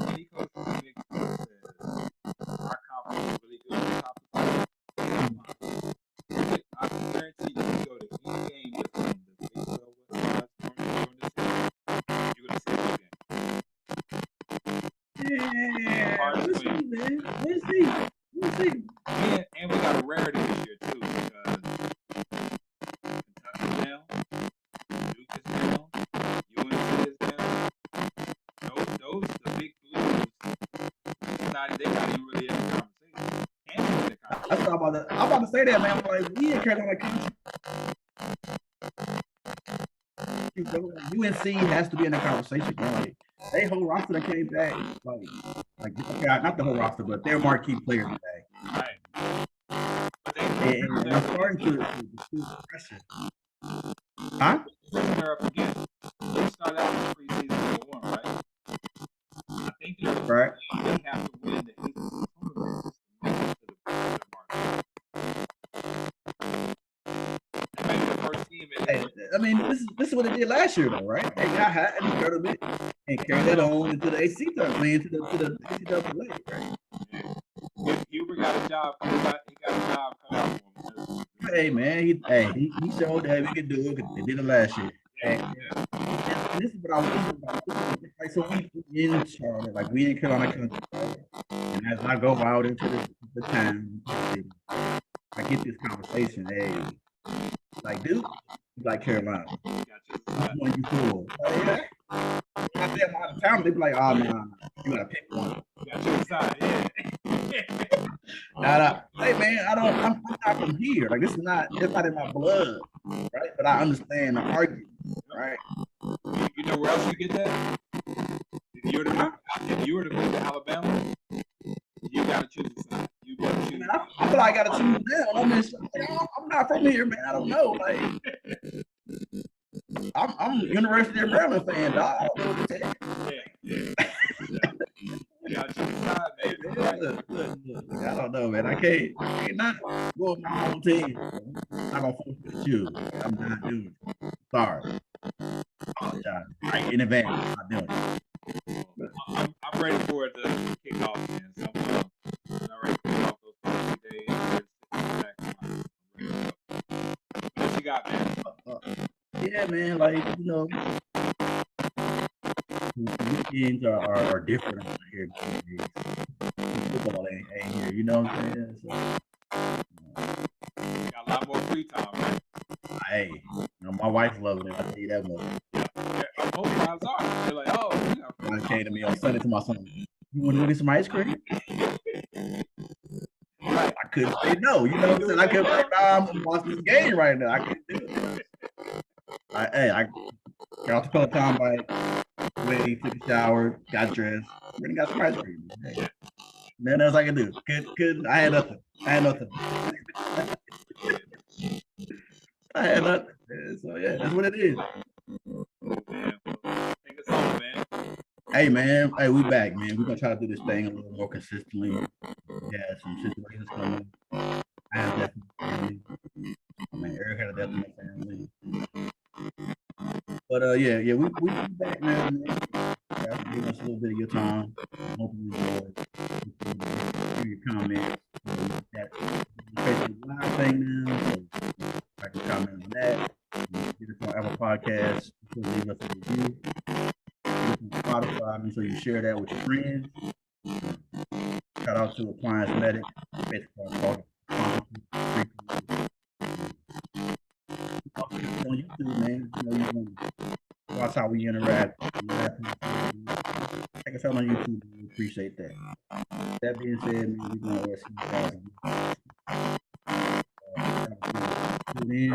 any coach from the Big 12 says our conference is really good at the top of the league. I can guarantee you go to any game that's from the Big 12 during this season, you're going to see it again. Yeah, we'll see, man. We'll see. And we got a rarity this year, too, because Kentucky's down, Duke is down, UNC is down. Those the big blues, they not even really in the conversation. Kansas in the conversation. I'm about to say that, man. Like, we in Carolina country. UNC has to be in the conversation, man. Like, they whole roster that came back, like not the whole roster, but their marquee players back. Right. And I'm starting to feel pressure. Huh? They're up against. They start out in the preseason number 1, right? I think they have to win the 8th tournament to make it to the market. They make the first team. Hey, I mean, this is what they did last year, though, right? They got hot in the tournament and carried that on into the AC tournament, into the NCAA, right? Huber got a job. He got a job coming out for him. Hey, man, he showed that we could do it. They did it last year. And this is what I was thinking about. Like, so we in Charlotte, like we in Carolina country, right? And as I go out into the town, I get this conversation. Hey, like, dude, you like Carolina? One you cool? Yeah. I say I'm out of town, they be like, oh nah, you gotta pick one. You got your side, yeah. Hey man, I'm not from here. Like it's not in my blood, right? But I understand the argument, right? You know where else you get that? If you were to move to Alabama, you gotta choose a side. You gotta choose. Man, I feel like I gotta choose now. I'm not from here, man. I don't know. Like I'm University of Maryland fan, dog. I don't know what to tell you. You gotta choose a side, man. Look, I don't know, man. I can't not go with my home team. I'm not gonna force you to choose. I'm not doing it. Sorry. Apologize. Right in advance. I'm not doing it. I'm ready for it to kick off, man. So I'm ready to kick off those first 2 days. What you got, man? Yeah, man. Like, you know, weekends are different out here. Football ain't here. You know what I'm saying? So, got a lot more free time, right? Hey, you know, my wife's loving it. I tell you that much. Yeah, most wives are. They're like, oh, you know. She came to me on Sunday to my son. You want to go get some ice cream? I couldn't say no. You know what I'm saying? I couldn't say, nah, I'm watching this game right now. I couldn't do it. I got off the Peloton bike, waited, took a shower, got dressed, went and got some ice cream. Hey, nothing else I could do. Couldn't. I had nothing. I had nothing. So yeah, that's what it is. Hey man, we back, man. We're gonna try to do this thing a little more consistently. Yeah, some situations coming. I have death in my family. I mean, Eric had a death in my family. But yeah, we back now, man. Give us a little bit of your time. Hope you enjoy. Your comments. That Facebook Live thing now. So I can comment on that. Get us on Apple Podcasts. Leave us a review. Spotify, make sure you share that with your friends. Shout out to Appliance Medic, basically on YouTube, man. You know, you can watch how we interact. Check us out on YouTube. We appreciate that. That being said, man, we're gonna see you guys again. Tune in.